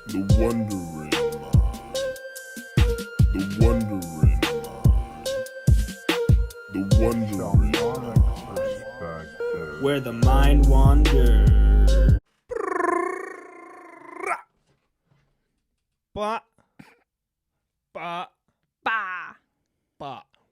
The wondering mind. The wondering mind. The wondering mind. Where the mind wanders. Ba.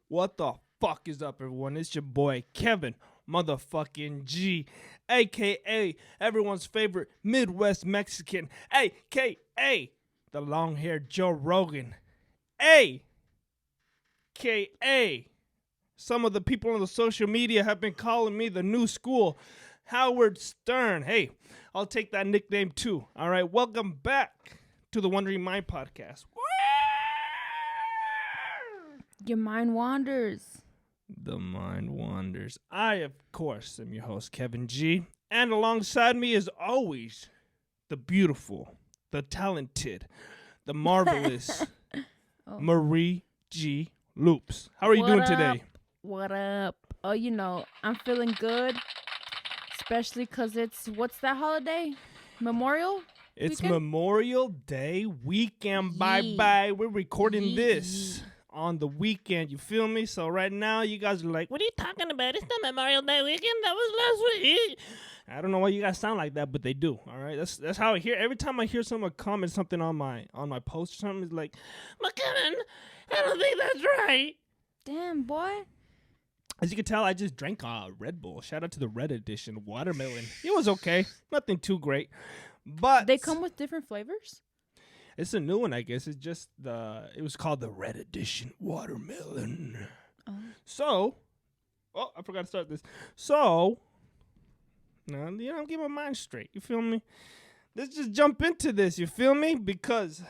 What the fuck is up, everyone? It's your boy, Kevin motherfucking G, a.k.a. everyone's favorite Midwest Mexican, a.k.a. the long-haired Joe Rogan, a.k.a. some of the people on the social media have been calling me the new school Howard Stern. Hey, I'll take that nickname too. All right, welcome back to the Wondering Mind podcast. Your mind wanders. The mind wanders. I, of course, am your host, Kevin G. And alongside me, as always, the beautiful, the talented, the marvelous Marie G. Loops. How are you doing today? What up? Oh, you know, I'm feeling good. Especially because it's, what's that holiday? Memorial? It's weekend? Memorial Day weekend. Bye-bye. We're recording this on the weekend, you feel me? So right now, you guys are like, what are you talking about? It's the Memorial Day weekend. That was last week. I don't know why you guys sound like that, but they do. All right, that's how I hear. Every time I hear someone comment something on my post or something, it's like, McKinnon, I don't think that's right. Damn, boy. As you can tell, I just drank Red Bull. Shout out to the Red Edition watermelon. It was okay, nothing too great, but they come with different flavors. It's a new one, I guess. It's just it was called the Red Edition Watermelon. Oh. So, I forgot to start this. So, now, you know, I'm getting my mind straight. You feel me? Let's just jump into this. You feel me? Because,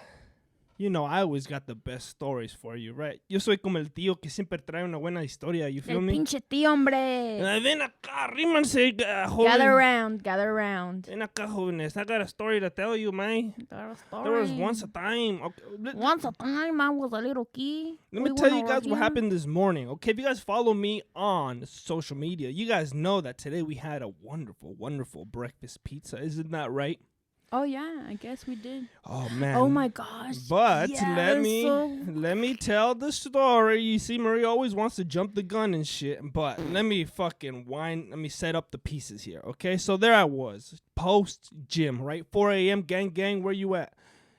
you know, I always got the best stories for you, right? Yo soy como el tío que siempre trae una buena historia. You feel el me? Pinche tío, hombre. Ven acá, rímanse, joven. Gather around. Ven acá, jóvenes. I got a story to tell you, man. Got a story. There was once a time. Okay. Once a time, I was a little kid. Let me tell you guys what happened this morning, okay? If you guys follow me on social media, you guys know that today we had a wonderful, wonderful breakfast pizza. Isn't that right? Oh, yeah, I guess we did. Oh, man. Oh, my gosh. But yes, let me tell the story. You see, Marie always wants to jump the gun and shit, but let me set up the pieces here, okay? So there I was, post-gym, right? 4 a.m., gang, where you at?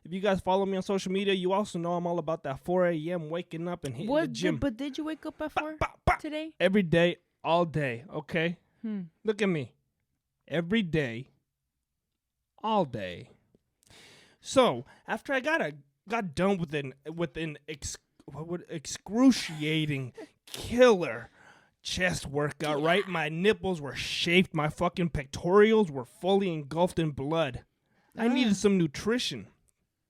If you guys follow me on social media, you also know I'm all about that 4 a.m. waking up and hitting the gym. But did you wake up at 4 today? Every day, all day, okay? Look at me. Every day. All day. So after I got done with an excruciating killer chest workout, right? My nipples were shaved. My fucking pectorals were fully engulfed in blood. I needed some nutrition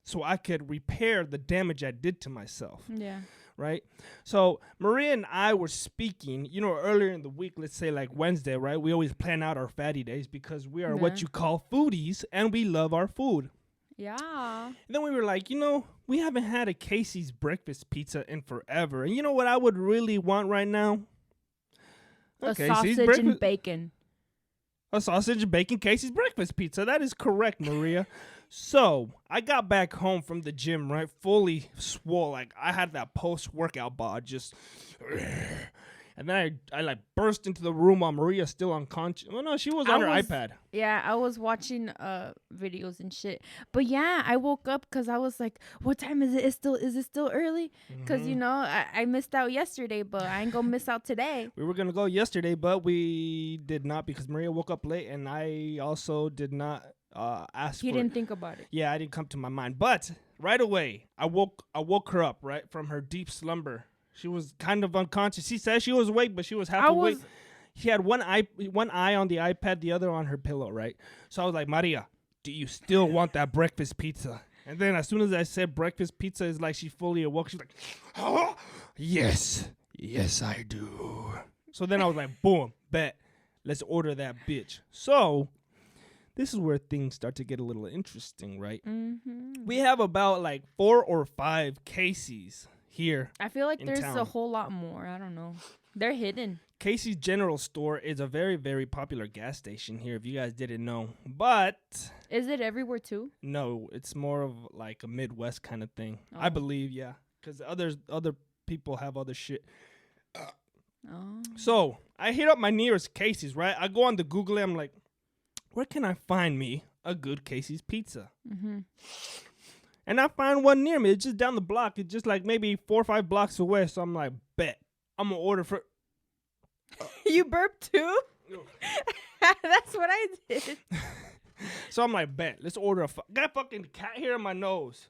so I could repair the damage I did to myself. Yeah. Right? So Maria and I were speaking, you know, earlier in the week, let's say like Wednesday, right? We always plan out our fatty days because we are what you call foodies and we love our food. Yeah. And then we were like, you know, we haven't had a Casey's breakfast pizza in forever. And you know what I would really want right now? A sausage and bacon. A sausage and bacon Casey's breakfast pizza. That is correct, Maria. So I got back home from the gym, right? Fully swole. Like I had that post-workout bod just. And then I like burst into the room while Maria's still unconscious. Oh, no, she was on her iPad. Yeah, I was watching videos and shit. But yeah, I woke up because I was like, what time is it? Is it still early? Because, you know, I missed out yesterday, but I ain't going to miss out today. We were going to go yesterday, but we did not because Maria woke up late and I also did not ask You didn't think about it. Yeah, I didn't come to my mind. But right away, I woke her up, right, from her deep slumber. She was kind of unconscious. She said she was awake, but she was half awake. She had one eye on the iPad, the other on her pillow, right? So I was like, Maria, do you still want that breakfast pizza? And then as soon as I said breakfast pizza, it's like she fully awoke. She's like, oh, yes, I do. So then I was like, boom, bet. Let's order that bitch. So this is where things start to get a little interesting, right? Mm-hmm. We have about like 4 or 5 Casey's here. I feel like there's town. a whole lot more. I don't know. They're hidden. Casey's General Store is a very, very popular gas station here, if you guys didn't know. But is it everywhere too? no, it's more of like a Midwest kind of thing. Oh. I believe, yeah. Because other people have other shit. Oh. So I hit up my nearest Casey's, right? I go on the Google. I'm like, where can I find me a good Casey's pizza? Mm-hmm. And I find one near me. It's just down the block. It's just like maybe 4 or 5 blocks away. So I'm like, bet. I'm going to order for... You burped too? That's what I did. So I'm like, bet. Let's order a... Got fucking cat hair in my nose.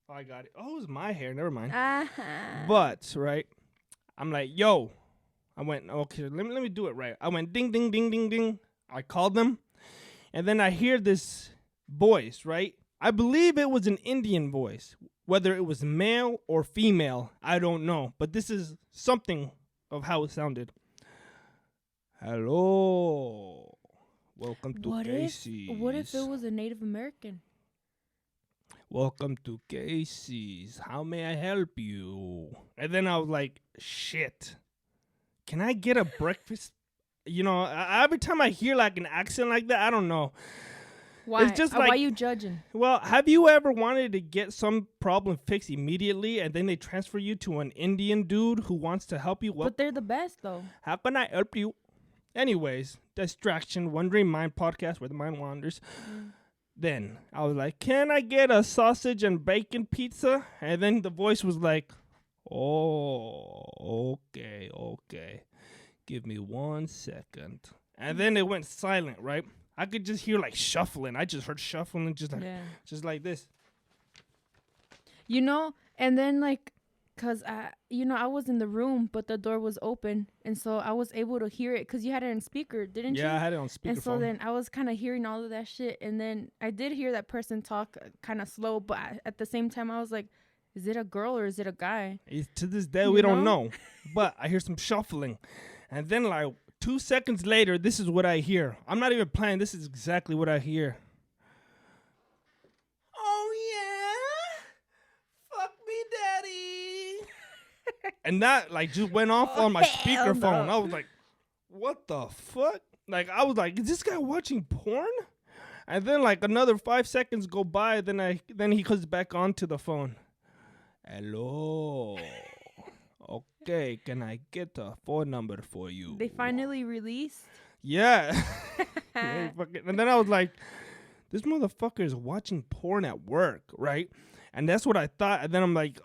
Oh, I got it. Oh, it's my hair. Never mind. But, right? I'm like, yo. I went, okay, let me do it right. I went ding, ding, ding, ding, ding. I called them. And then I hear this voice, right? I believe it was an Indian voice. Whether it was male or female, I don't know. But this is something of how it sounded. Hello. Welcome to Casey's. What if it was a Native American? Welcome to Casey's. How may I help you? And then I was like, shit. Can I get a breakfast? You know, every time I hear like an accent like that, I don't know. Why? It's just like, why are you judging? Well, have you ever wanted to get some problem fixed immediately and then they transfer you to an Indian dude who wants to help you? Well, But they're the best, though. how can I help you? Anyways, distraction, Wandering Mind podcast where the mind wanders. Then I was like, can I get a sausage and bacon pizza? And then the voice was like, oh, okay. Give me 1 second. And then it went silent, right? I could just hear like shuffling. I just heard shuffling just like this. You know, and then like, cause I was in the room, but the door was open. And so I was able to hear it. Cause you had it on speaker, didn't you? Yeah, I had it on speakerphone. And so then I was kind of hearing all of that shit. And then I did hear that person talk kind of slow. But at the same time, I was like, is it a girl or is it a guy? To this day, we don't know. But I hear some shuffling. And then like 2 seconds later, this is what I hear. I'm not even playing. This is exactly what I hear. Oh, yeah? Fuck me, daddy. And that like just went off on my speakerphone. I was like, what the fuck? Like, I was like, is this guy watching porn? And then like another 5 seconds go by. Then he comes back onto the phone. Hello. Okay, can I get a phone number for you? They finally released? Yeah. And then I was like, this motherfucker is watching porn at work, right? And that's what I thought. And then I'm like,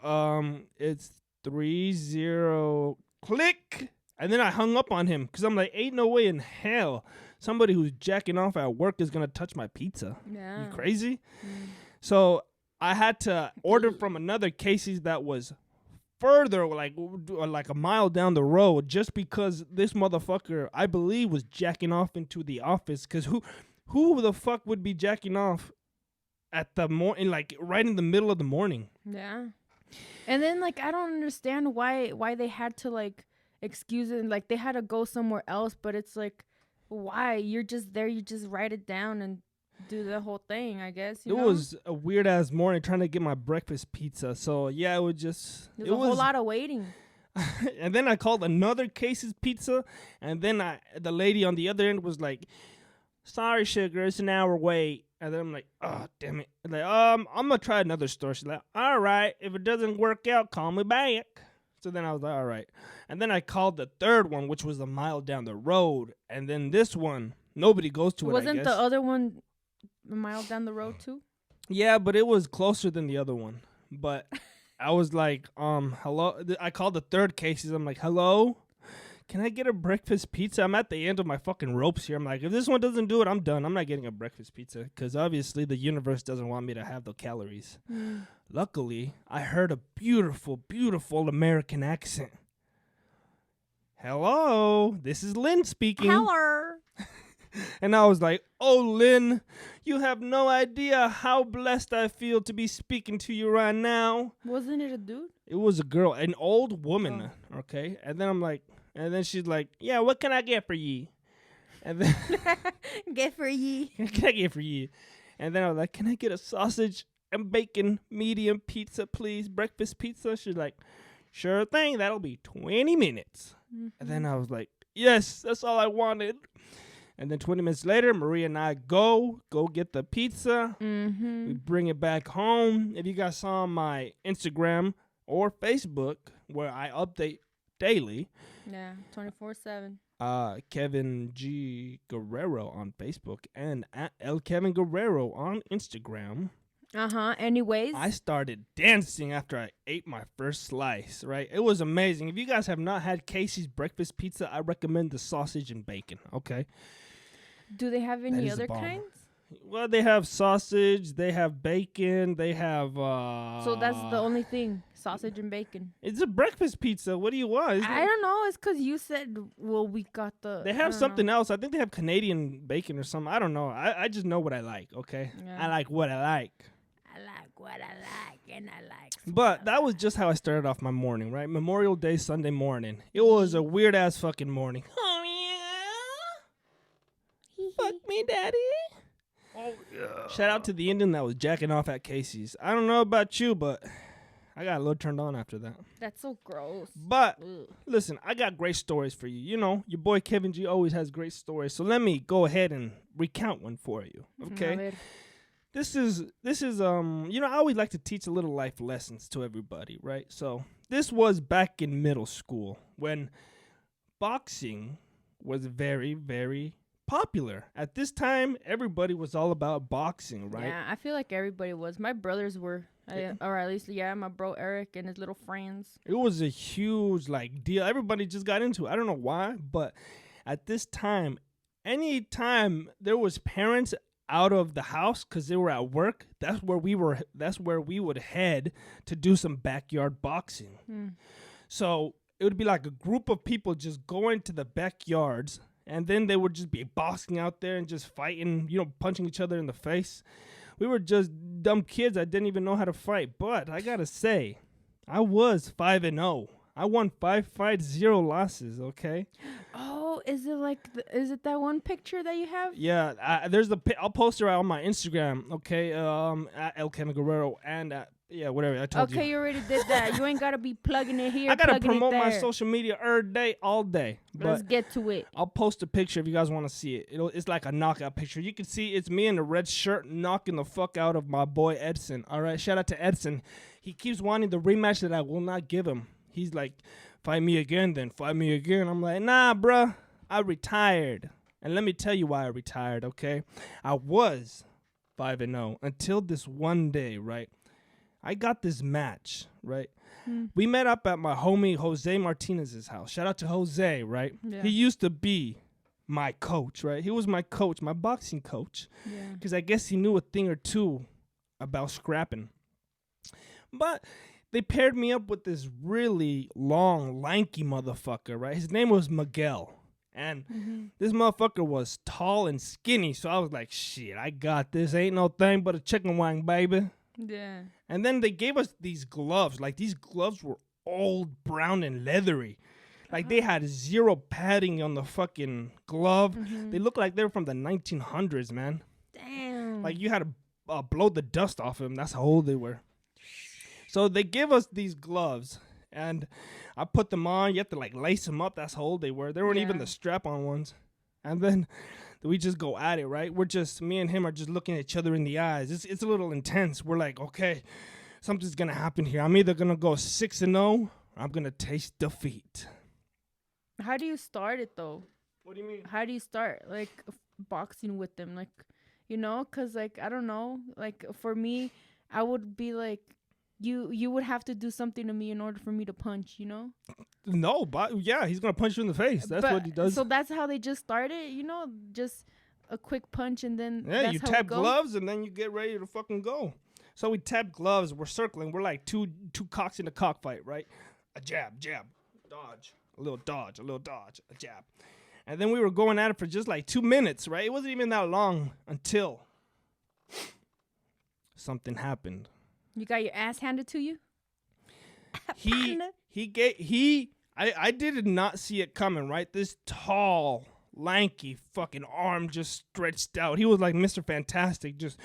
it's 30, click. And then I hung up on him because I'm like, ain't no way in hell somebody who's jacking off at work is going to touch my pizza. Yeah. You crazy? So I had to order from another Casey's that was further, like a mile down the road, just because this motherfucker, I believe, was jacking off into the office. Because who the fuck would be jacking off at the like right in the middle of the morning? Yeah. And then like I don't understand why they had to like excuse it, like they had to go somewhere else. But it's like, why? You're just there. You just write it down and do the whole thing, I guess. It was a weird ass morning trying to get my breakfast pizza. So yeah, it was a whole lot of waiting. And then I called another Casey's Pizza, and then the lady on the other end was like, sorry, sugar, it's an hour wait. And then I'm like, oh, damn it. Like, I'm gonna try another store. She's like, all right, if it doesn't work out, call me back. So then I was like, all right. And then I called the third one, which was a mile down the road. And then this one, nobody goes to it, Wasn't the other one a mile down the road too? Yeah, but it was closer than the other one. But I was like, hello. I called the third Casey's. I'm like, hello? Can I get a breakfast pizza? I'm at the end of my fucking ropes here. I'm like, if this one doesn't do it, I'm done. I'm not getting a breakfast pizza because obviously the universe doesn't want me to have the calories. Luckily, I heard a beautiful, beautiful American accent. Hello, this is Lynn speaking. Hello. And I was like, oh, Lynn, you have no idea how blessed I feel to be speaking to you right now. Wasn't it a dude? It was a girl, an old woman, okay? And then I'm like, and then she's like, yeah, what can I get for ye? And then Get for ye. What can I get for ye? And then I was like, can I get a sausage and bacon medium pizza, please? Breakfast pizza? She's like, sure thing, that'll be 20 minutes. And then I was like, Yes, that's all I wanted. And then 20 minutes later, Maria and I go get the pizza. Mm-hmm. We bring it back home. If you guys saw my Instagram or Facebook, where I update daily, Yeah, 24/7. Kevin G Guerrero on Facebook and at Kevin Guerrero on Instagram. Anyways, I started dancing after I ate my first slice, right? It was amazing. If you guys have not had Casey's breakfast pizza, I recommend the sausage and bacon, okay? do they have any is a other bomb. kinds? Well, they have sausage, they have bacon, they have So that's the only thing, sausage and bacon. It's a breakfast pizza. What do you want? I don't know. It's because you said, well, we got the... They have something else. I think they have Canadian bacon or something. I don't know. I just know what I like, okay? Yeah. I like what I like. I like what I like, and I like... But that was just how I started off my morning, right? Memorial Day, Sunday morning. It was a weird-ass fucking morning. Oh, yeah? Fuck me, daddy. Oh, yeah. Shout out to the Indian that was jacking off at Casey's. I don't know about you, but I got a little turned on after that. That's so gross. But Ugh. listen, I got great stories for you. You know, your boy Kevin G always has great stories. So let me go ahead and recount one for you. Okay. This is you know, I always like to teach a little life lessons to everybody, right? So this was back in middle school when boxing was very, very popular. At this time, everybody was all about boxing, right? Yeah, I feel like everybody was. My brothers were, or at least, my bro Eric and his little friends. It was a huge deal. Everybody just got into it. I don't know why, but at this time, anytime there was parents out of the house because they were at work, that's where we would head to do some backyard boxing. So it would be like a group of people just going to the backyards, and then they would just be boxing out there and just fighting, you know, punching each other in the face. We were just dumb kids that didn't even know how to fight. But I gotta say, I was 5-0. I won 5 fights, 0 losses. Okay. Oh, is it that one picture that you have? Yeah, I'll post her on my Instagram. Okay, at El Kevin Guerrero and at whatever I told you. Okay, you already did that. You ain't gotta be plugging it here. I gotta plugging promote it my there. social media every day, all day. Let's But get to it. I'll post a picture if you guys want to see it. It's like a knockout picture. You can see it's me in a red shirt knocking the fuck out of my boy Edson. All right, shout out to Edson. He keeps wanting the rematch that I will not give him. He's like, fight me again, then fight me again. I'm like, nah, bruh, I retired. And let me tell you why I retired, okay? I was 5-0 until this one day, right? I got this match, right? We met up at my homie Jose Martinez's house. Shout out to Jose, right? Yeah. He used to be my coach, right? He was my coach, my boxing coach. Yeah. Because I guess he knew a thing or two about scrapping. But they paired me up with this really long, lanky motherfucker, right? His name was Miguel. And this motherfucker was tall and skinny. So I was like, shit, I got this. Ain't no thing but a chicken wing, baby. Yeah. And then they gave us these gloves. Like, these gloves were old, brown, and leathery. Like, they had 0 padding on the fucking glove. They looked like they were from the 1900s, man. Damn. Like, you had to blow the dust off them. That's how old they were. So they give us these gloves, and I put them on. You have to, like, lace them up. That's how old they were. They weren't even the strap-on ones. And then we just go at it, right? Me and him are just looking at each other in the eyes. It's a little intense. We're like, okay, something's going to happen here. I'm either going to go 6-0 or I'm going to taste defeat. How do you start it, though? What do you mean? How do you start, like, boxing with them? Like, you know, because, like, I don't know. Like, for me, I would be like, you would have to do something to me in order for me to punch, you know? No, but yeah, he's going to punch you in the face. That's what he does. So that's how they just started, you know? Just a quick punch and then you tap gloves and then you get ready to fucking go. So we tap gloves. We're circling. We're like two cocks in a cockfight, right? A jab, dodge, a little dodge, a jab. And then we were going at it for just like 2 minutes, right? It wasn't even that long until something happened. You got your ass handed to you? I did not see it coming, right? This tall, lanky fucking arm just stretched out. He was like Mr. Fantastic, just,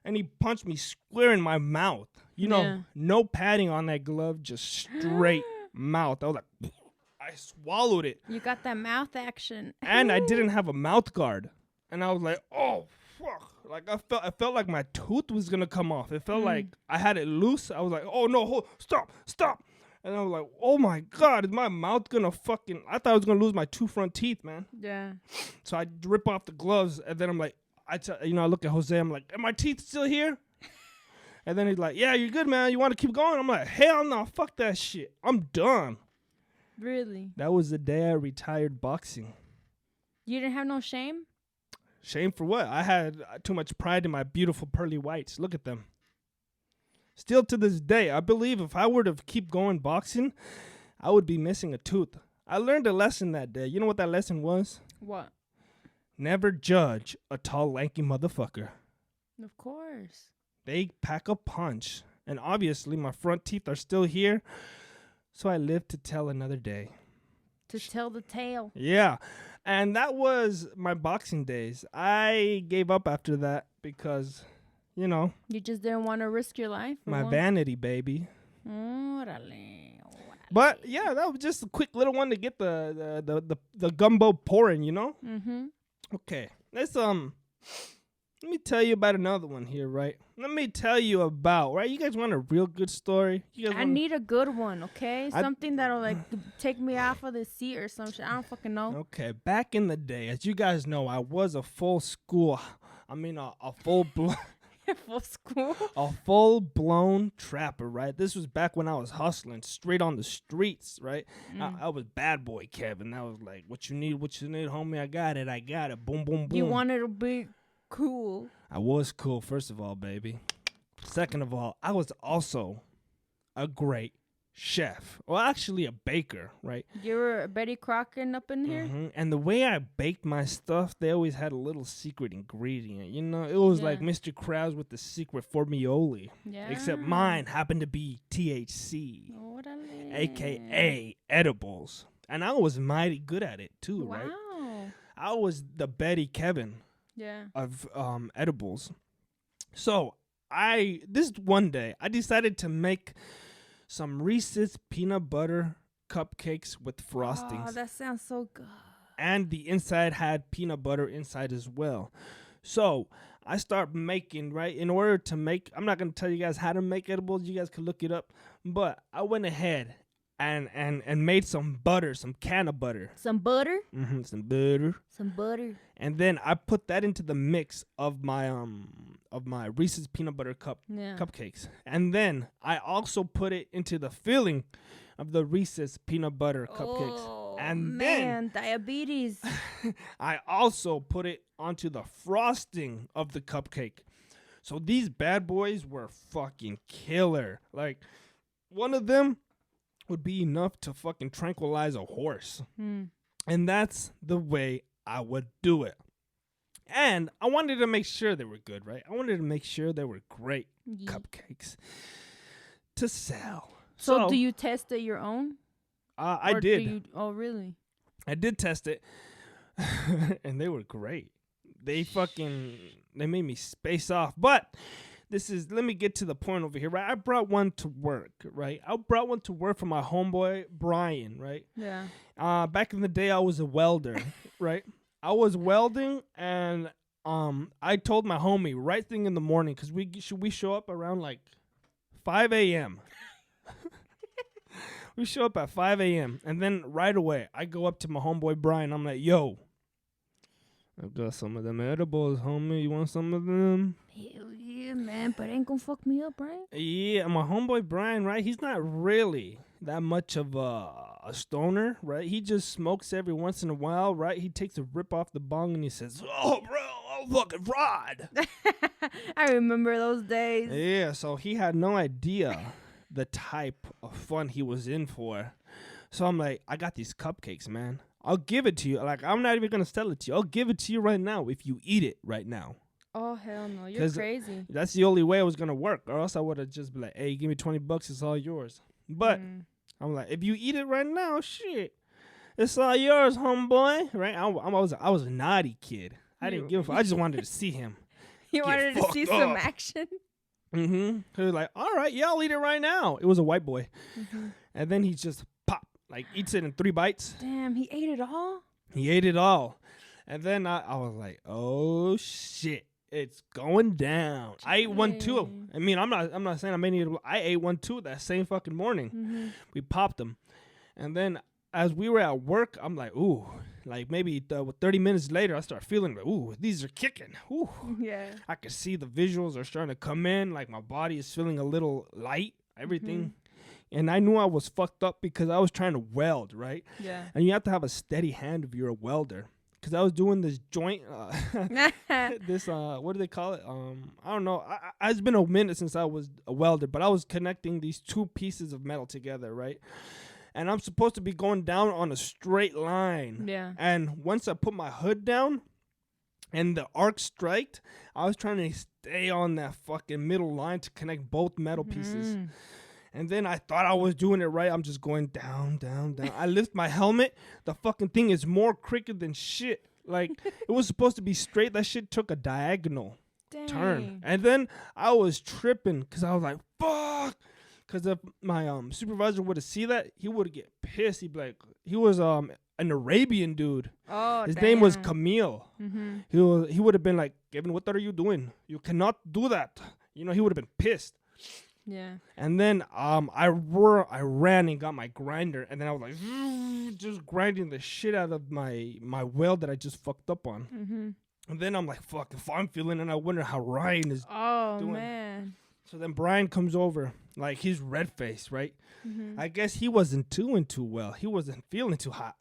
and he punched me square in my mouth. You know, no padding on that glove, just straight mouth. I was like, I I swallowed it. You got that mouth action. And I didn't have a mouth guard. And I was like, oh, fuck. Like, I felt like my tooth was going to come off. It felt like I had it loose. I was like, oh, no, stop. And I was like, oh, my God, is my mouth going to fucking... I thought I was going to lose my 2 front teeth, man. Yeah. So I rip off the gloves, and then I'm like, I look at Jose. I'm like, are my teeth still here? And then he's like, yeah, you're good, man. You want to keep going? I'm like, hell no, fuck that shit. I'm done. Really? That was the day I retired boxing. You didn't have no shame? Shame for what? I had too much pride in my beautiful pearly whites. Look at them. Still to this day, I believe if I were to keep going boxing, I would be missing a tooth. I learned a lesson that day. You know what that lesson was? What? Never judge a tall, lanky motherfucker. Of course. They pack a punch. And obviously, my front teeth are still here. So I live to tell another day. To tell the tale. Yeah. And that was my boxing days. I gave up after that because, you know. You just didn't want to risk your life? My vanity, baby. Órale. But, yeah, that was just a quick little one to get the gumbo pouring, you know? Mm-hmm. Okay. Let me tell you about another one here, right? Let me tell you about, right? You guys want a real good story? I need a good one, okay? Something that'll, like, take me off of the seat or some shit. I don't fucking know. Okay. Back in the day, as you guys know, I was a full-blown... Full school? A full-blown trapper, right? This was back when I was hustling straight on the streets, right? I was bad boy Kevin. That was like, what you need, homie, I got it. Boom, boom, boom. You wanted to be cool. I was cool, first of all, baby. Second of all, I was also a great chef. Well, actually a baker, right? You were Betty Crocker up in here? Mm-hmm. And the way I baked my stuff, they always had a little secret ingredient. You know, it was like Mr. Krabs with the secret formioli. Yeah. Except mine happened to be THC, a.k.a. edibles. And I was mighty good at it, too, right? Wow. I was the Betty Kevin of edibles. So, this one day, I decided to make some Reese's peanut butter cupcakes with frostings. Oh, that sounds so good. And the inside had peanut butter inside as well. So I start making, right, in order to make, I'm not going to tell you guys how to make edibles. You guys can look it up. But I went ahead and made some butter, some can of butter. Some butter? Mm-hmm, some butter. Some butter. And then I put that into the mix of my Reese's peanut butter cupcakes. And then I also put it into the filling of the Reese's peanut butter cupcakes. Oh, and man, diabetes. I also put it onto the frosting of the cupcake. So these bad boys were fucking killer. Like, one of them would be enough to fucking tranquilize a horse. And that's the way I would do it. And I wanted to make sure they were good, right? I wanted to make sure they were great cupcakes to sell. So do you test it your own? I did. Oh, really? I did test it. And they were great. They made me space off. But let me get to the point over here, right? I brought one to work, right? I brought one to work for my homeboy, Brian, right? Yeah. Back in the day, I was a welder, right? I was welding, and I told my homie right thing in the morning, because we show up around like 5 a.m. We show up at 5 a.m. And then right away, I go up to my homeboy Brian. I'm like, yo, I've got some of them edibles, homie. You want some of them? Hell yeah, man. But it ain't gonna fuck me up, right? Yeah, my homeboy Brian, right? He's not really that much of a stoner, right? He just smokes every once in a while, right? He takes a rip off the bong and he says, oh, bro, I'll fucking ride. I remember those days. Yeah, so he had no idea the type of fun he was in for. So I'm like, I got these cupcakes, man. I'll give it to you. Like, I'm not even going to sell it to you. I'll give it to you right now if you eat it right now. Oh, hell no. You're crazy. That's the only way it was going to work. Or else I would have just been like, hey, give me $20. It's all yours. But I'm like, if you eat it right now, shit, it's all yours, homeboy. Right? I was a naughty kid. I didn't give a fuck. I just wanted to see him. You wanted to see some action? Mm-hmm. He was like, all right, yeah, I'll eat it right now. It was a white boy. And then he just pop, Like eats it in 3 bites. Damn, he ate it all? He ate it all. And then I was like, oh shit, it's going down. I ate one too. I mean, I'm not saying I made it. I ate one too that same fucking morning. We popped them. And then as we were at work, I'm like, ooh, like maybe 30 minutes later, I start feeling like, ooh, these are kicking. Ooh. Yeah. I can see the visuals are starting to come in. Like my body is feeling a little light, everything. And I knew I was fucked up because I was trying to weld, right? Yeah. And you have to have a steady hand if you're a welder. Because I was doing this joint, this, what do they call it? I don't know. It's been a minute since I was a welder, but I was connecting these 2 pieces of metal together, right? And I'm supposed to be going down on a straight line. Yeah. And once I put my hood down and the arc striked, I was trying to stay on that fucking middle line to connect both metal pieces. And then I thought I was doing it right. I'm just going down, down, down. I lift my helmet. The fucking thing is more crooked than shit. Like, it was supposed to be straight. That shit took a diagonal turn. And then I was tripping because I was like, fuck. Because if my supervisor would have seen that, he would get pissed. He'd be like, he was an Arabian dude. Oh, His name was Camille. He would have been like, Kevin, what are you doing? You cannot do that. You know, he would have been pissed. Yeah. And then I ran and got my grinder, and then I was like, just grinding the shit out of my weld that I just fucked up on. And then I'm like, fuck, if I'm feeling it, I wonder how Ryan is doing. Man. So then Brian comes over, like he's red faced, right? I guess he wasn't doing too well. He wasn't feeling too hot.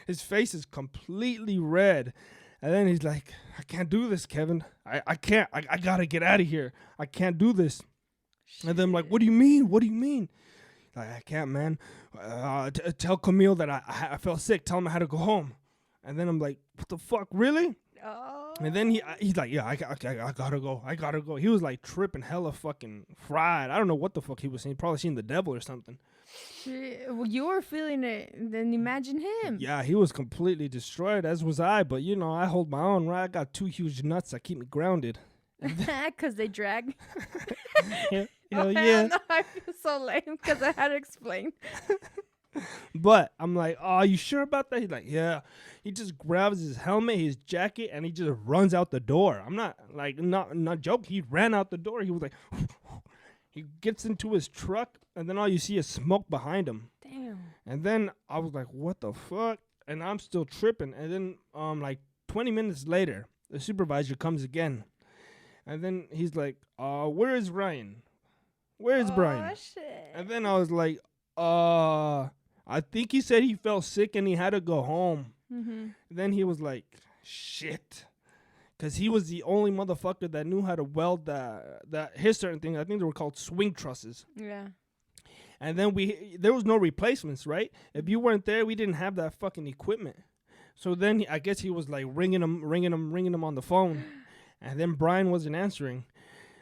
His face is completely red. And then he's like, I can't do this, Kevin. I can't. I gotta get out of here. I can't do this. Shit. And then I'm like, what do you mean? What do you mean? Like, I can't, man. Tell Camille that I felt sick. Tell him I had to go home. And then I'm like, what the fuck? Really? Oh. And then he's like, yeah, I gotta go. I gotta go. He was like tripping hella fucking fried. I don't know what the fuck he was saying. Probably seen the devil or something. Shit. Well, you were feeling it. Then imagine him. Yeah, he was completely destroyed, as was I. But, you know, I hold my own, right? I got 2 huge nuts that keep me grounded. Because they drag. Hell yeah. No, I feel so lame because I had to explain. But I'm like, oh, you sure about that? He's like, yeah. He just grabs his helmet, his jacket, and he just runs out the door. I'm not joking. He ran out the door. He was like, he gets into his truck, and then all you see is smoke behind him. Damn. And then I was like, what the fuck? And I'm still tripping. And then like 20 minutes later, the supervisor comes again. And then he's like, where is Ryan? Where is Brian? Shit. And then I was like, I think he said he felt sick and he had to go home. Then he was like, shit. Because he was the only motherfucker that knew how to weld his certain thing. I think they were called swing trusses. Yeah. And then there was no replacements, right? If you weren't there, we didn't have that fucking equipment. So then I guess he was like ringing him on the phone. And then Brian wasn't answering.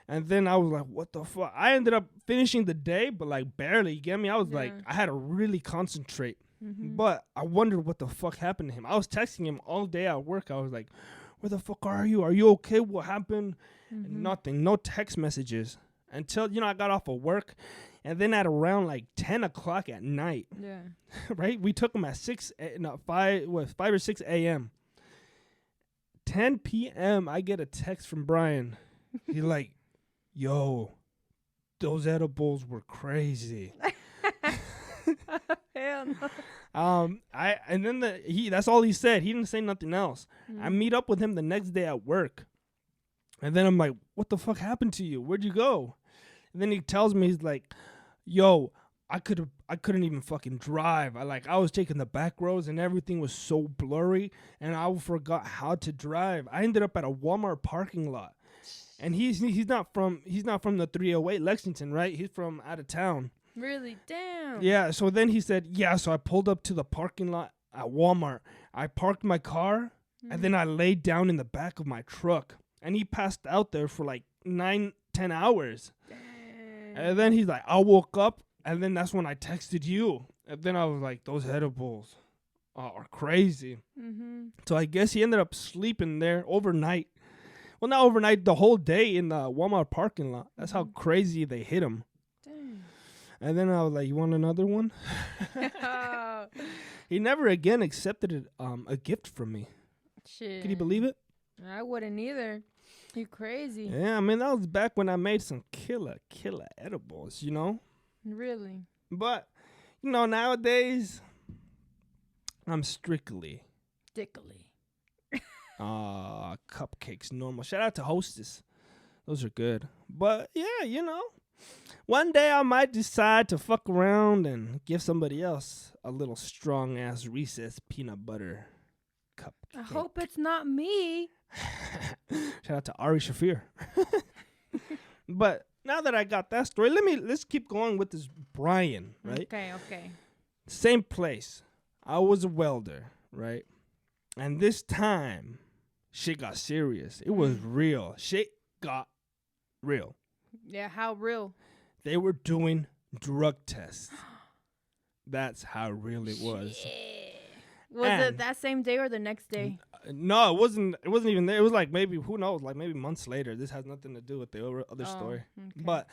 And then I was like, what the fuck? I ended up finishing the day, but like barely. You get me? I was like, I had to really concentrate. But I wondered what the fuck happened to him. I was texting him all day at work. I was like, where the fuck are you? Are you okay? What happened? Nothing. No text messages. Until, I got off of work. And then at around like 10 o'clock at night. Yeah. Right? We took him at 5 or 6 a.m. 10 p.m. I get a text from Brian. He's like, yo, those edibles were crazy. Hell no. And then that's all he said. He didn't say nothing else. I meet up with him the next day at work. And then I'm like, what the fuck happened to you? Where'd you go? And then he tells me, he's like, yo, I couldn't even fucking drive. I was taking the back roads and everything was so blurry and I forgot how to drive. I ended up at a Walmart parking lot. And he's not from the 308 Lexington, right? He's from out of town. Really? Damn. Yeah, so then he said, yeah, so I pulled up to the parking lot at Walmart. I parked my car and then I laid down in the back of my truck. And he passed out there for like 9-10 hours. Damn. And then he's like, I woke up. And then that's when I texted you. And then I was like, those edibles are crazy. So I guess he ended up sleeping there overnight. Well, not overnight, the whole day in the Walmart parking lot. That's how crazy they hit him. Dang. And then I was like, you want another one? He never again accepted a gift from me. Shit. Can you believe it? I wouldn't either. You crazy. Yeah, I mean, that was back when I made some killer edibles, you know? Really? But, you know, nowadays, I'm strictly Dickily. cupcakes normal. Shout out to Hostess. Those are good. But, yeah, you know, one day I might decide to fuck around and give somebody else a little strong-ass Reese's peanut butter cupcake. I hope it's not me. Shout out to Ari Shafir. But now that I got that story, let's keep going with this Brian, right? Okay. Same place. I was a welder, right? And this time, shit got serious. It was real. Shit got real. Yeah, how real? They were doing drug tests. That's how real it was. Was it that same day or the next day? No, it wasn't. It wasn't even there. It was like maybe, who knows, like maybe months later. This has nothing to do with the other story. Okay. But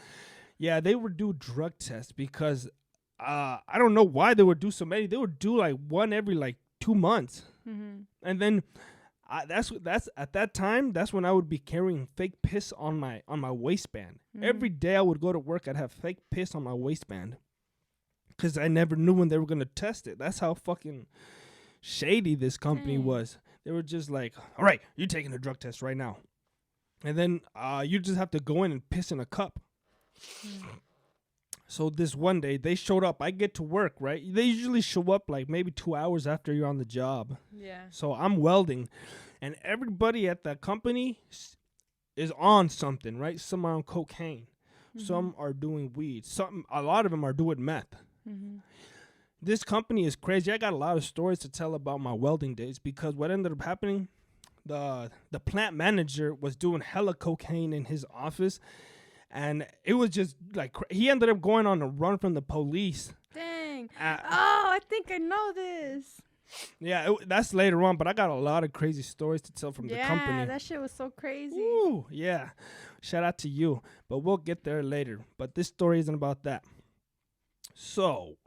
yeah, they would do drug tests because I don't know why they would do so many. They would do like one every like 2 months, and then that's at that time. That's when I would be carrying fake piss on my waistband. Every day I would go to work. I'd have fake piss on my waistband because I never knew when they were gonna test it. That's how fucking shady this company was. They were just like, all right, you're taking a drug test right now. And then you just have to go in and piss in a cup. So this one day, they showed up. I get to work, right? They usually show up like maybe 2 hours after you're on the job. Yeah. So I'm welding. And everybody at that company is on something, right? Some are on cocaine. Some are doing weed. A lot of them are doing meth. This company is crazy. I got a lot of stories to tell about my welding days because what ended up happening, the plant manager was doing hella cocaine in his office, and it was just like he ended up going on a run from the police. Dang. I think I know this. Yeah, that's later on, but I got a lot of crazy stories to tell from the company. Yeah, that shit was so crazy. Ooh, yeah. Shout out to you, but we'll get there later. But this story isn't about that. So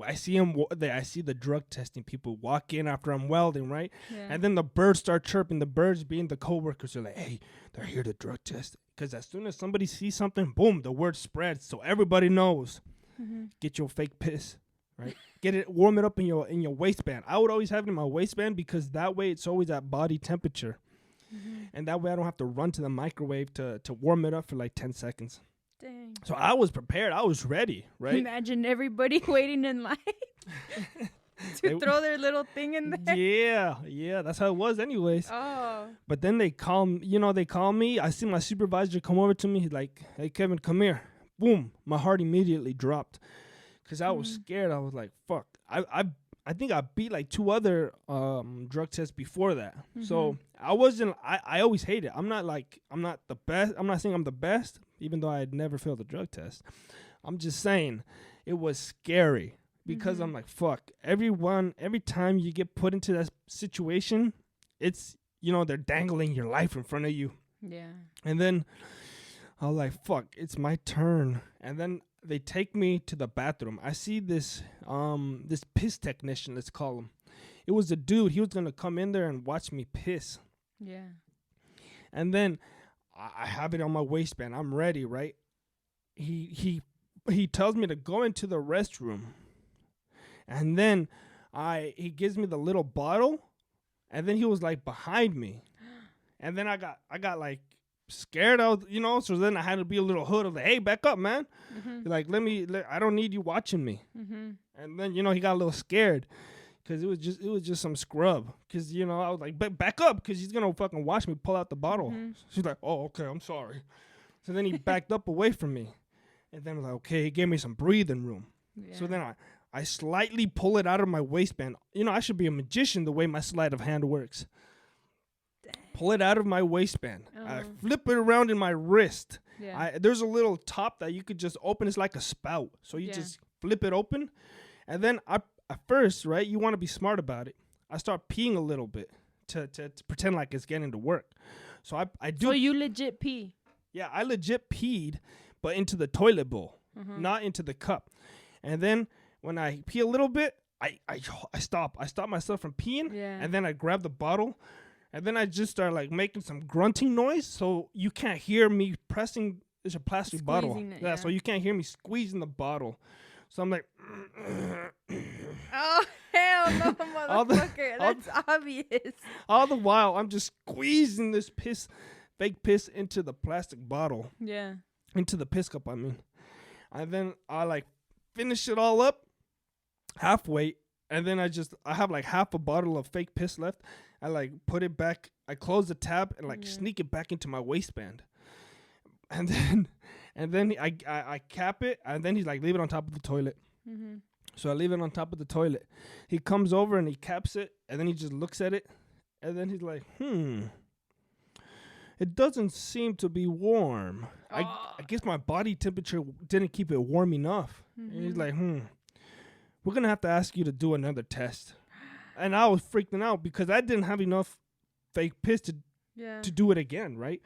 I see I see the drug testing people walk in after I'm welding, right? Yeah. And then the birds start chirping. The birds being the coworkers are like, hey, they're here to drug test. Because as soon as somebody sees something, boom, the word spreads. So everybody knows. Get your fake piss, right? Warm it up in your waistband. I would always have it in my waistband because that way it's always at body temperature. And that way I don't have to run to the microwave to warm it up for like 10 seconds. Dang. So I was prepared. I was ready, right? Imagine everybody waiting in line to throw their little thing in there. Yeah. That's how it was anyways. Oh. But then they call me. I see my supervisor come over to me. He's like, hey, Kevin, come here. Boom. My heart immediately dropped because I was scared. I was like, fuck. I think I beat like 2 other drug tests before that. So I always hate it. I'm not the best. I'm not saying I'm the best, even though I had never failed a drug test. I'm just saying it was scary because I'm like, fuck. Every time you get put into that situation, it's, they're dangling your life in front of you. Yeah. And then I was like, fuck, it's my turn. And then they take me to the bathroom. I see this piss technician, let's call him. It was a dude. He was going to come in there and watch me piss. Yeah. And then I have it on my waistband. I'm ready, right? He tells me to go into the restroom. And then he gives me the little bottle. And then he was like behind me. And then I got like scared out, so then I had to be a little hood of like, hey, back up, man. Like, I don't need you watching me. And then, he got a little scared because it was just some scrub. Because, I was like, back up because he's going to fucking watch me pull out the bottle. She's like, oh, okay, I'm sorry. So then he backed up away from me. And then I was like, okay, he gave me some breathing room. Yeah. So then I slightly pull it out of my waistband. I should be a magician the way my sleight of hand works. Pull it out of my waistband. I flip it around in my wrist. Yeah. There's a little top that you could just open. It's like a spout. So you just flip it open. And then at first, right, you want to be smart about it. I start peeing a little bit to pretend like it's getting to work. So I do. So you legit pee? Yeah, I legit peed, but into the toilet bowl. not into the cup. And then when I pee a little bit, I stop. I stop myself from peeing, and then I grab the bottle, and then I just start like making some grunting noise, so you can't hear me pressing. It's a plastic bottle, so you can't hear me squeezing the bottle. So I'm like, oh hell no, motherfucker! That's obvious. All the while, I'm just squeezing this fake piss into the plastic bottle. Yeah. Into the piss cup, I mean. And then I like finish it all up halfway, and then I have like half a bottle of fake piss left. I like put it back. I close the tab and like sneak it back into my waistband. And then I cap it, and then he's like, leave it on top of the toilet. So I leave it on top of the toilet. He comes over and he caps it, and then he just looks at it, and then he's like, it doesn't seem to be warm. I guess my body temperature didn't keep it warm enough. And he's like, we're going to have to ask you to do another test. And I was freaking out because I didn't have enough fake piss to do it again, right?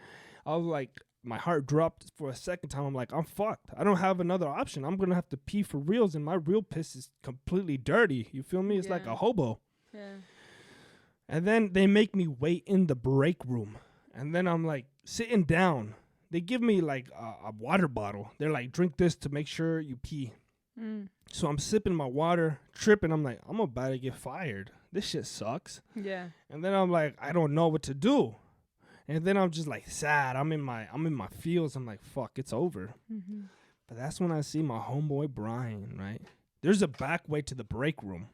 I was like, my heart dropped for a second time. I'm like, I'm fucked. I don't have another option. I'm going to have to pee for reals, and my real piss is completely dirty. You feel me? It's like a hobo. Yeah. And then they make me wait in the break room. And then I'm like sitting down. They give me like a water bottle. They're like, drink this to make sure you pee. So I'm sipping my water, tripping. I'm like, I'm about to get fired. This shit sucks. Yeah. And then I'm like, I don't know what to do. And then I'm just like sad. I'm in my feels. I'm like, fuck, it's over. But that's when I see my homeboy Brian, right? There's a back way to the break room.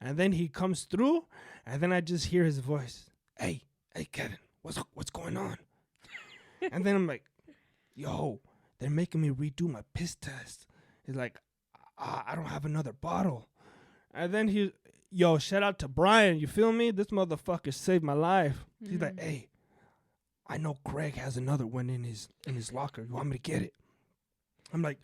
And then he comes through, and then I just hear his voice. Hey, Kevin, what's going on? And then I'm like, yo, they're making me redo my piss test. He's like, I don't have another bottle. And then shout out to Brian. You feel me? This motherfucker saved my life. He's like, hey, I know Craig has another one in his locker. You want me to get it? I'm like,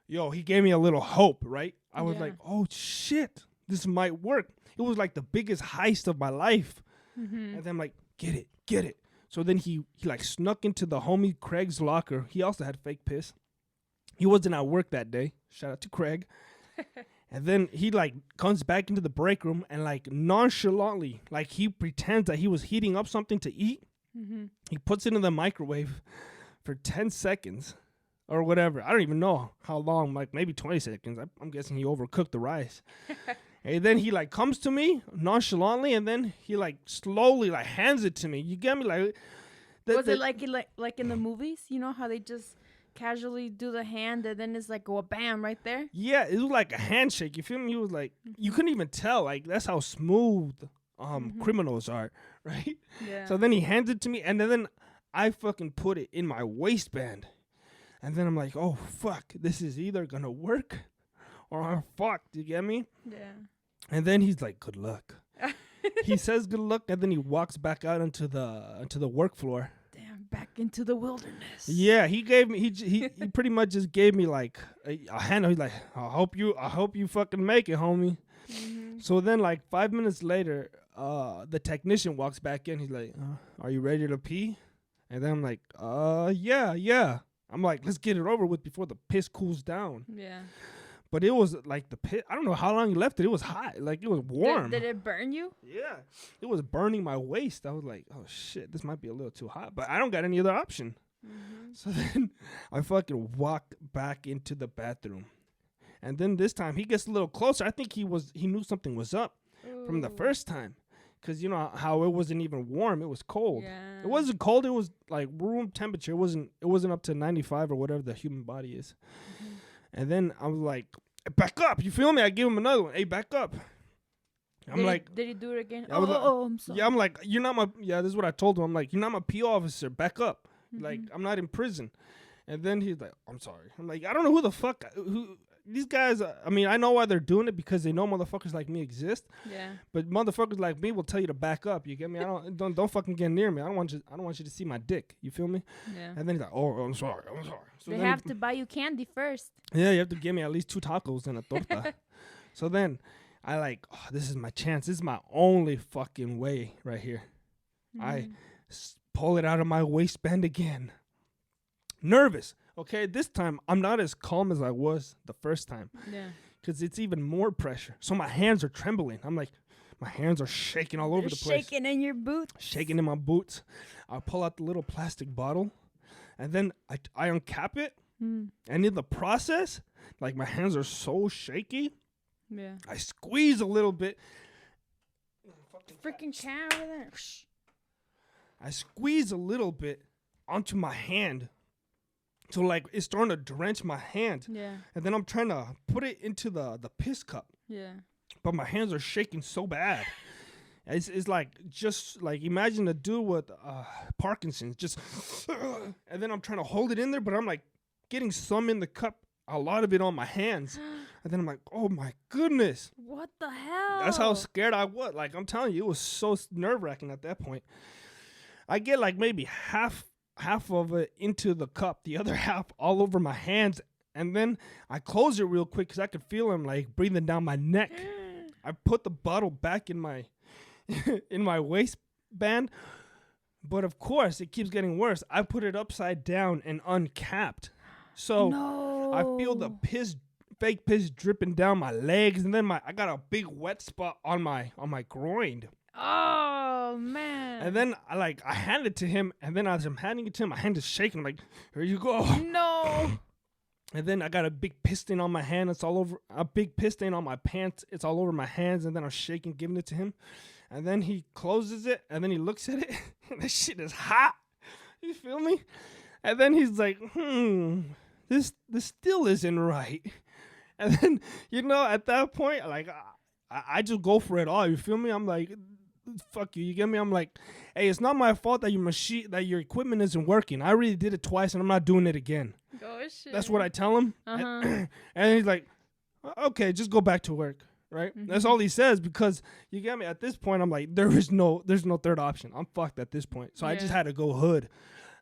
yo, he gave me a little hope, right? I was like, oh shit, this might work. It was like the biggest heist of my life. And then I'm like, get it. So then he like snuck into the homie Craig's locker. He also had fake piss. He wasn't at work that day. Shout out to Craig. And then he like comes back into the break room and like nonchalantly, like he pretends that he was heating up something to eat. He puts it in the microwave for 10 seconds or whatever. I don't even know how long, like maybe 20 seconds. I'm guessing he overcooked the rice. And then he like comes to me nonchalantly, and then he like slowly like hands it to me. You get me? Like, was it like in the movies? You know how they just casually do the hand, and then it's like, oh, bam, right there? Yeah, it was like a handshake. You feel me? He was like, you couldn't even tell. Like, that's how smooth criminals are, right? Yeah. So then he hands it to me, and then I fucking put it in my waistband. And then I'm like, oh, fuck, this is either going to work or I'm fucked. You get me? Yeah. And then he's like, good luck. He says good luck, and then he walks back out into the work floor. Damn, back into the wilderness. Yeah, he gave me he pretty much just gave me like a hand. He's like, I hope you fucking make it, homie. So then like 5 minutes later, the technician walks back in. He's like, are you ready to pee? And then I'm like, yeah. I'm like, let's get it over with before the piss cools down. Yeah. But it was like the piss. I don't know how long you left it. It was hot. Like, it was warm. Did it burn you? Yeah. It was burning my waist. I was like, oh, shit, this might be a little too hot. But I don't got any other option. So then I fucking walk back into the bathroom. And then this time he gets a little closer. I think he knew something was up from the first time. Because you know how it wasn't even warm. It was cold. Yeah. It wasn't cold. It was like room temperature. It wasn't up to 95 or whatever the human body is. And then I was like, back up. You feel me? I give him another one. Hey, back up. Did he do it again? I'm sorry. Yeah, I'm like, you're not my, this is what I told him. I'm like, you're not my P officer. Back up. Like, I'm not in prison. And then he's like, I'm sorry. I'm like, I don't know who these guys, I mean, I know why they're doing it, because they know motherfuckers like me exist. Yeah. But motherfuckers like me will tell you to back up. You get me? Don't fucking get near me. I don't want you to see my dick. You feel me? Yeah. And then he's like, oh, I'm sorry. So they have to buy you candy first. Yeah, you have to give me at least 2 tacos and a torta. So then I like, this is my chance. This is my only fucking way right here. I pull it out of my waistband again. Nervous. Okay, this time I'm not as calm as I was the first time. Yeah. Because it's even more pressure. So my hands are trembling. I'm like, my hands are shaking all over the place. Shaking in your boots. Shaking in my boots. I pull out the little plastic bottle, and then I uncap it. And in the process, like my hands are so shaky. Yeah. I squeeze a little bit. Freaking cat over there. I squeeze a little bit onto my hand. So like it's starting to drench my hand. Yeah. And then I'm trying to put it into the piss cup. Yeah. But my hands are shaking so bad. It's like, just like, imagine a dude with Parkinson's, just, and then I'm trying to hold it in there, but I'm like getting some in the cup, a lot of it on my hands. And then I'm like, oh my goodness. What the hell? That's how scared I was. Like, I'm telling you, it was so nerve wracking at that point. I get like maybe half of it into the cup, the other half all over my hands. And then I close it real quick because I could feel him like breathing down my neck. I put the bottle back in my in my waistband, but of course it keeps getting worse. I put it upside down and uncapped, so I feel the fake piss dripping down my legs, and then I got a big wet spot on my groin. Oh man! And then I hand it to him, and then as I'm handing it to him, my hand is shaking. I'm like, here you go. No. And then I got a big piss stain on my hand. It's all over. A big piss stain on my pants. It's all over my hands. And then I'm shaking, giving it to him. And then he closes it. And then he looks at it. And this shit is hot. You feel me? And then he's like, this still isn't right. And then, at that point, like, I just go for it all. You feel me? I'm like, fuck you. You get me? I'm like, hey, it's not my fault that your equipment isn't working. I already did it twice, and I'm not doing it again. Oh, shit. That's what I tell him. Uh-huh. And he's like, okay, just go back to work. Right? Mm-hmm. That's all he says, because you get me. At this point, I'm like, there's no third option. I'm fucked at this point. So I just had to go hood.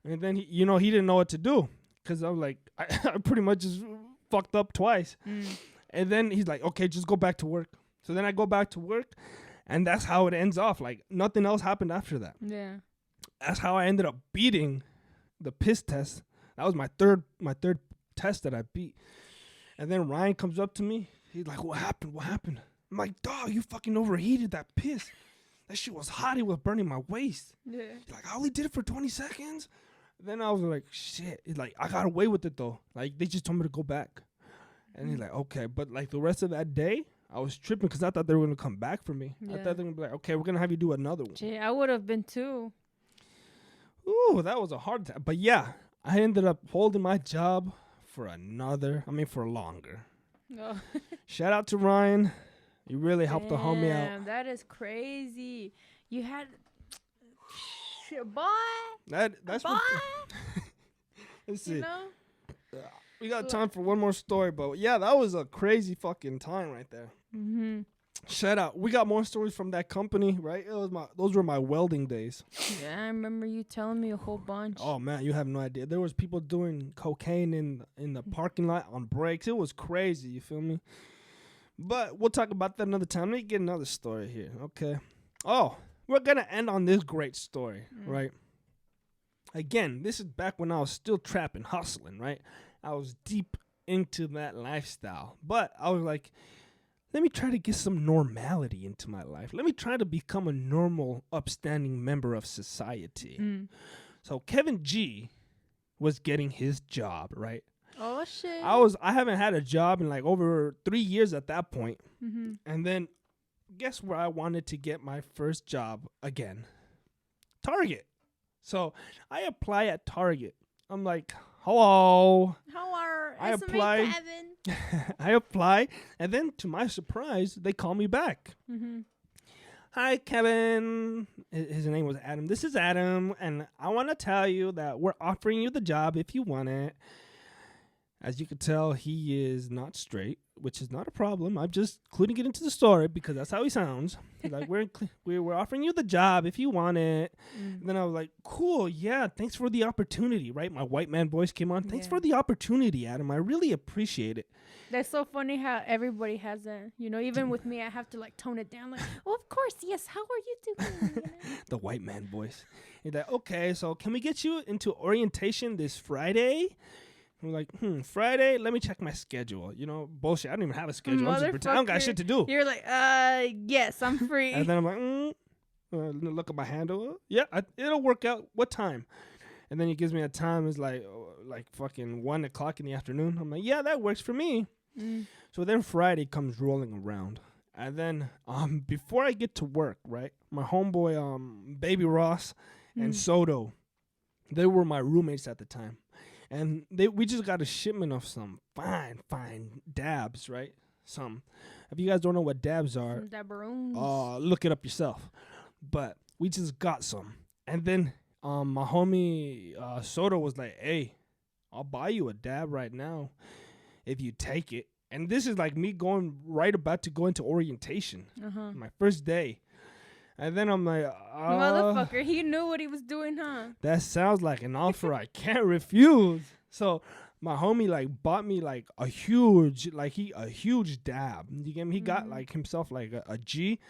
And then he didn't know what to do, because I'm like, I pretty much just fucked up twice. And then he's like, okay, just go back to work. So then I go back to work, and that's how it ends off. Like, nothing else happened after that. Yeah. That's how I ended up beating the piss test. That was my third test that I beat. And then Ryan comes up to me. He's like, what happened? I'm like, dog, you fucking overheated that piss. That shit was hot. It was burning my waist. Yeah. He's like, I only did it for 20 seconds. Then I was like, shit. He's like, I got away with it, though. Like, they just told me to go back. And he's like, okay. But, like, the rest of that day, I was tripping because I thought they were going to come back for me. Yeah. I thought they were going to be like, okay, we're going to have you do another one. Gee, I would have been, too. Ooh, that was a hard time. But, yeah, I ended up holding my job for longer. Oh. Shout out to Ryan. You really helped the homie out. That is crazy. You had... Shit, boy. That's boy. Let's see. We got time for one more story, but yeah, that was a crazy fucking time right there. Mm-hmm. Shout out. We got more stories from that company, right? Those were my welding days. Yeah, I remember you telling me a whole bunch. Oh man, you have no idea. There was people doing cocaine in the parking lot on breaks. It was crazy. You feel me? But we'll talk about that another time. Let me get another story here. Okay. Oh, we're gonna end on this great story, right? Again, this is back when I was still trapping, hustling, right? I was deep into that lifestyle, but I was like, let me try to get some normality into my life. Let me try to become a normal, upstanding member of society. So Kevin G was getting his job, right? Oh, shit. I haven't had a job in like over 3 years at that point. Mm-hmm. And then guess where I wanted to get my first job again? Target. So I apply at Target. I'm like, hello. How are I apply. I apply, and then to my surprise, they call me back. Mm-hmm. Hi, Kevin. His name was Adam. This is Adam, and I want to tell you that we're offering you the job if you want it. As you can tell, he is not straight, which is not a problem. I'm just including it into the story because that's how he sounds. He's like, we're offering you the job if you want it. And then I was like, cool, yeah, thanks for the opportunity, right? My white man voice came on. Thanks for the opportunity, Adam. I really appreciate it. That's so funny how everybody has that. Even with me, I have to like tone it down. Like, well, of course, yes. How are you doing? The white man voice. He's like, okay, so can we get you into orientation this Friday? I'm like, Friday, let me check my schedule. You know, bullshit. I don't even have a schedule. I'm just pretend I don't got shit to do. You're like, yes, I'm free. And then I'm like, look at my handle. Yeah, it'll work out. What time? And then he gives me a time. It's like fucking 1 o'clock in the afternoon. I'm like, yeah, that works for me. So then Friday comes rolling around. And then before I get to work, right, my homeboy, Baby Ross and Soto, they were my roommates at the time. And we just got a shipment of some fine dabs, right? If you guys don't know what dabs are, look it up yourself. But we just got some. And then my homie Soto was like, hey, I'll buy you a dab right now if you take it. And this is like me about to go into orientation, my first day. And then I'm like, motherfucker, he knew what he was doing, huh? That sounds like an offer I can't refuse. So my homie like bought me like a huge dab. You get me? He got like himself like a G,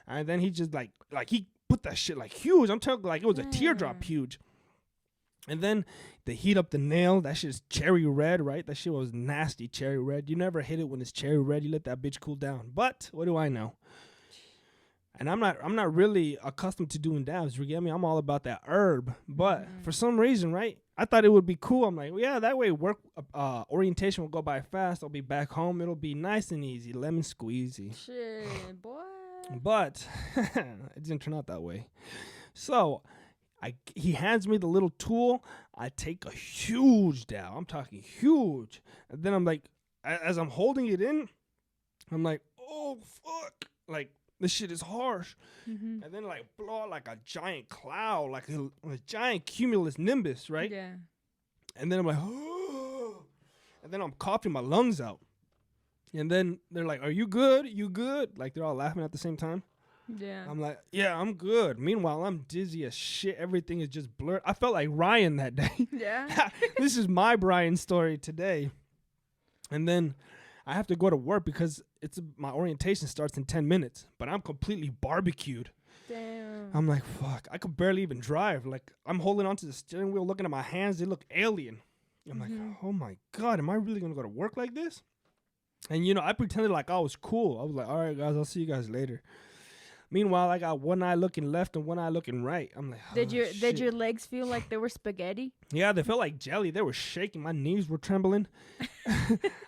and then he just like he put that shit like huge. I'm talking like it was a teardrop huge. And then they heat up the nail. That shit's cherry red, right? That shit was nasty cherry red. You never hit it when it's cherry red. You let that bitch cool down. But what do I know? And I'm not really accustomed to doing dabs. You get me? I'm all about that herb. But for some reason, right? I thought it would be cool. I'm like, well, yeah, that way work orientation will go by fast. I'll be back home. It'll be nice and easy, lemon squeezy. Shit, boy. But it didn't turn out that way. So he hands me the little tool. I take a huge dab. I'm talking huge. And then I'm like, as I'm holding it in, I'm like, oh, fuck. Like, this shit is harsh. And then like blow out like a giant cloud, like a giant cumulus nimbus, right? Yeah. And then I'm like, oh. And then I'm coughing my lungs out. And then they're like, are you good? You good? Like they're all laughing at the same time. Yeah. I'm like, yeah, I'm good. Meanwhile, I'm dizzy as shit. Everything is just blurred. I felt like Ryan that day. Yeah. This is my Brian story today. And then I have to go to work because my orientation starts in 10 minutes, but I'm completely barbecued. Damn. I'm like, fuck, I could barely even drive. Like, I'm holding onto the steering wheel, looking at my hands. They look alien. I'm like, oh my God, am I really going to go to work like this? And, you know, I pretended like I was cool. I was like, all right, guys, I'll see you guys later. Meanwhile, I got one eye looking left and one eye looking right. I'm like, oh, did your legs feel like they were spaghetti? Yeah, they felt like jelly. They were shaking. My knees were trembling.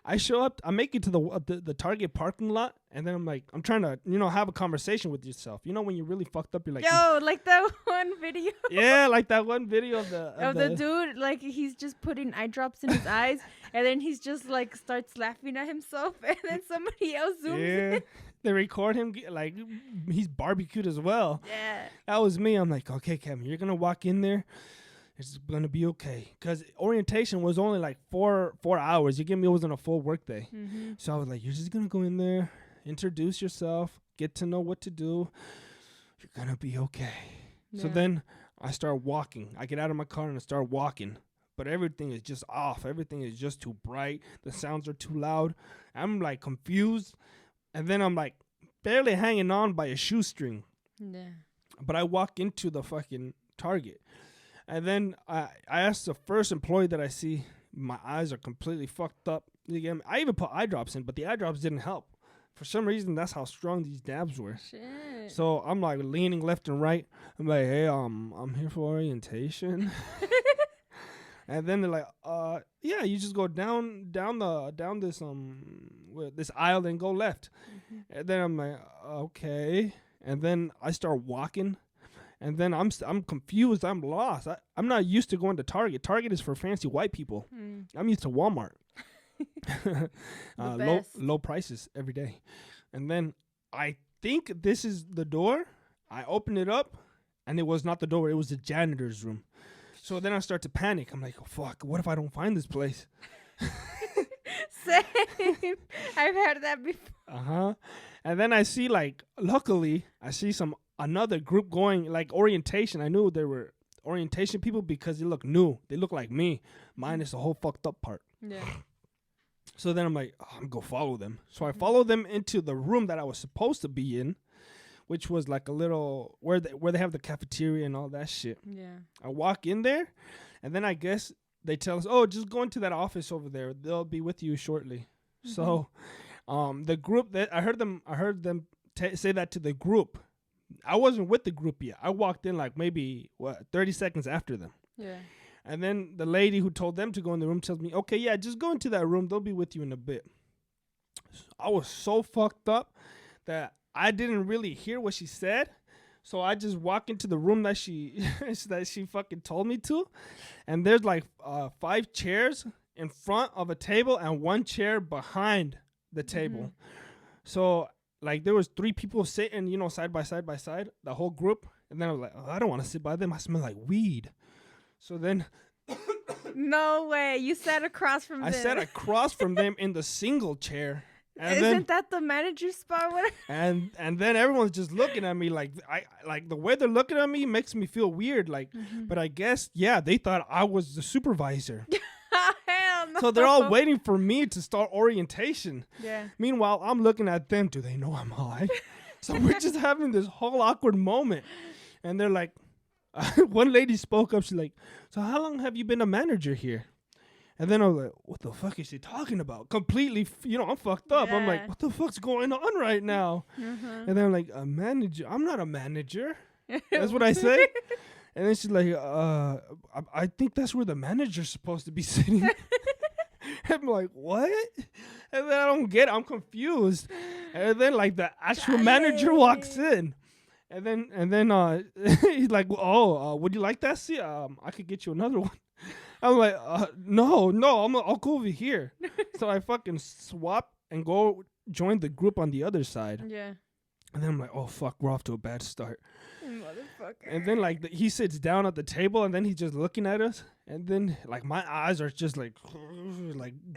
I show up. I make it to the Target parking lot, and then I'm trying to, you know, have a conversation with yourself. You know, when you're really fucked up, you're like, yo, like that one video. Yeah, like that one video of the dude, like he's just putting eye drops in his eyes, and then he's just like starts laughing at himself, and then somebody else zooms in. They record him like he's barbecued as well. Yeah. That was me. I'm like, okay, Kevin, you're going to walk in there. It's going to be okay. Because orientation was only like 4 hours. You get me? It wasn't a full work day. So I was like, you're just going to go in there, introduce yourself, get to know what to do. You're going to be okay. Yeah. So then I start walking. I get out of my car and I start walking. But everything is just off. Everything is just too bright. The sounds are too loud. I'm like confused. And then I'm like barely hanging on by a shoestring. Yeah. But I walk into the fucking Target. And then I asked the first employee that I see, my eyes are completely fucked up. Again, I even put eye drops in, but the eye drops didn't help. For some reason, that's how strong these dabs were. Shit. So I'm like leaning left and right. I'm like, hey, I'm here for orientation. And then they're like, yeah, you just go down this aisle and go left. And then I'm like, okay. And then I start walking, and then I'm confused. I'm lost. I'm not used to going to Target. Target is for fancy white people. I'm used to Walmart. Low prices every day. And then I think this is the door. I open it up, and it was not the door. It was the janitor's room. So then I start to panic. I'm like, oh, fuck, what if I don't find this place? Same. I've heard that before. And then I see, like, luckily, I see another group going, like, orientation. I knew they were orientation people because they look new. They look like me. Mine is the whole fucked up part. Yeah. So then I'm like, oh, I'm going to follow them. So I follow them into the room that I was supposed to be in, which was like a little where they have the cafeteria and all that shit. Yeah. I walk in there, and then I guess they tell us, oh, just go into that office over there. They'll be with you shortly. Mm-hmm. So, the group that I heard them say that to the group. I wasn't with the group yet. I walked in like maybe 30 seconds after them. Yeah. And then the lady who told them to go in the room tells me, okay, yeah, just go into that room. They'll be with you in a bit. I was so fucked up that I didn't really hear what she said. So I just walk into the room that she fucking told me to. And there's like 5 chairs in front of a table and 1 chair behind the table. Mm-hmm. So like there was 3 people sitting, side by side, the whole group. And then I was like, oh, I don't want to sit by them. I smell like weed. So then... No way. You sat across from them. I sat across from them in the single chair. And Isn't that the manager's spot? And then everyone's just looking at me like the way they're looking at me makes me feel weird. Like, but I guess they thought I was the supervisor. Hell no. So they're all waiting for me to start orientation. Yeah. Meanwhile, I'm looking at them. Do they know I'm high? So we're just having this whole awkward moment, and they're like, one lady spoke up. She's like, "So how long have you been a manager here?" And then I was like, what the fuck is she talking about? Completely, I'm fucked up. Yeah. I'm like, what the fuck's going on right now? And then I'm like, a manager? I'm not a manager. That's what I say. And then she's like, I think that's where the manager's supposed to be sitting. I'm like, what? And then I don't get it. I'm confused. And then like the actual manager walks in. And then he's like, would you like that seat? I could get you another one. I'm like, no, I'll go over here. So I fucking swap and go join the group on the other side. Yeah. And then I'm like, oh, fuck, we're off to a bad start. Motherfucker. And then, like, he sits down at the table, and then he's just looking at us. And then, like, my eyes are just, like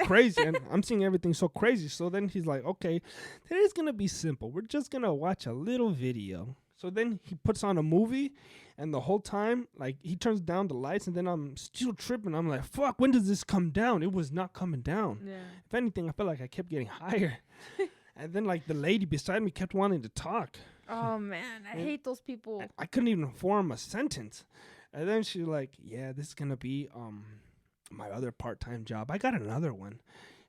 crazy. And I'm seeing everything so crazy. So then he's like, okay, today's going to be simple. We're just going to watch a little video. So then he puts on a movie, and the whole time, like, he turns down the lights, and then I'm still tripping. I'm like, fuck, when does this come down? It was not coming down. Yeah. If anything, I felt like I kept getting higher. And then, like, the lady beside me kept wanting to talk. Oh, man, I hate those people. I couldn't even form a sentence. And then she's like, yeah, this is going to be my other part-time job. I got another one.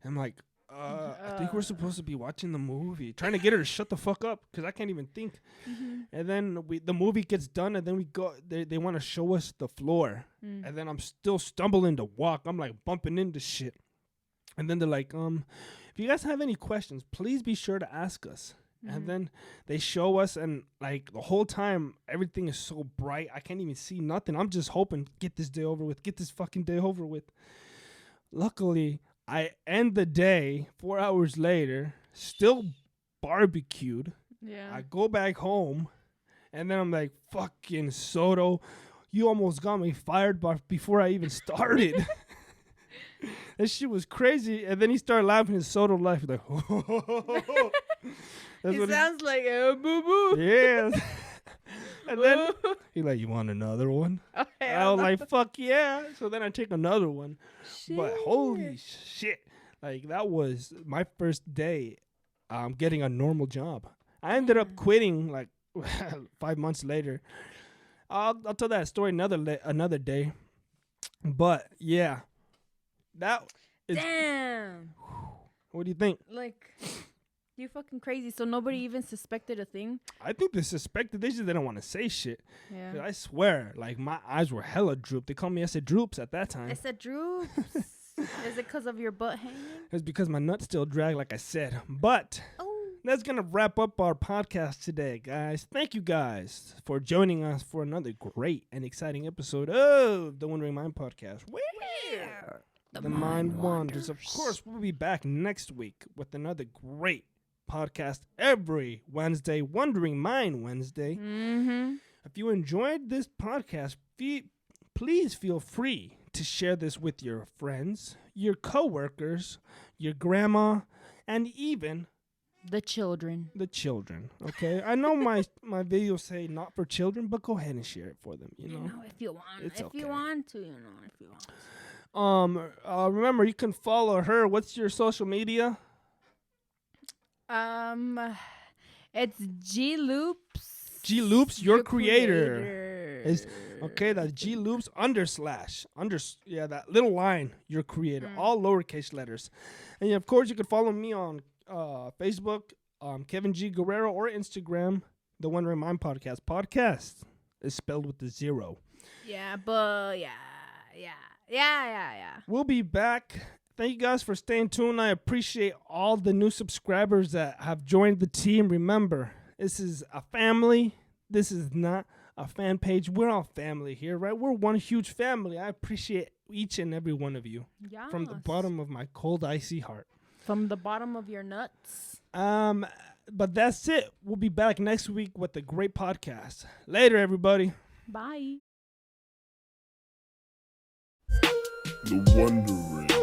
And I'm like, I think we're supposed to be watching the movie. Trying to get her to shut the fuck up because I can't even think. Mm-hmm. And then the movie gets done, and then we go. They want to show us the floor. And then I'm still stumbling to walk. I'm like bumping into shit. And then they're like, if you guys have any questions, please be sure to ask us. Mm-hmm. And then they show us, and like the whole time, everything is so bright. I can't even see nothing. I'm just hoping, get this day over with. Get this fucking day over with. Luckily, I end the day 4 hours later, still barbecued. Yeah. I go back home, and then I'm like, fucking Soto, you almost got me fired before I even started. That shit was crazy. And then he started laughing his Soto life. Like, it sounds like a boo-boo. Yeah. And then he like, you want another one? Oh, I was like, fuck yeah. So then I take another one. Shit. But holy shit. Like, that was my first day getting a normal job. I ended up quitting like 5 months later. I'll tell that story another day. But yeah. That is... Damn. What do you think? Like... You're fucking crazy. So nobody even suspected a thing? I think they suspected. They just didn't want to say shit. Yeah. I swear, like, my eyes were hella drooped. They called me Ese Droops at that time. Ese Droops? Is it because of your butt hanging? It's because my nuts still drag, like I said. But that's going to wrap up our podcast today, guys. Thank you guys for joining us for another great and exciting episode of the Wandering Mind Podcast. Where the mind wanders. Of course, we'll be back next week with another great podcast every Wednesday, Wandering Mind Wednesday. Mm-hmm. If you enjoyed this podcast, please feel free to share this with your friends, your coworkers, your grandma, and even the children. Okay, I know my videos say not for children, but go ahead and share it for them. You know if you want. If you want to. Remember, you can follow her. What's your social media? It's G Loops. G Loops, your creator. It's okay. That G Loops _. That little line, your creator, all lowercase letters. And of course, you can follow me on Facebook, Kevin G Guerrero, or Instagram, the Wondering Mind Podcast. Podcast is spelled with the 0. Yeah, but yeah. We'll be back. Thank you guys for staying tuned. I appreciate all the new subscribers that have joined the team. Remember, this is a family. This is not a fan page. We're all family here, right? We're one huge family. I appreciate each and every one of you. Yes. From the bottom of my cold, icy heart. From the bottom of your nuts. But that's it. We'll be back next week with a great podcast. Later, everybody. Bye. The wondering.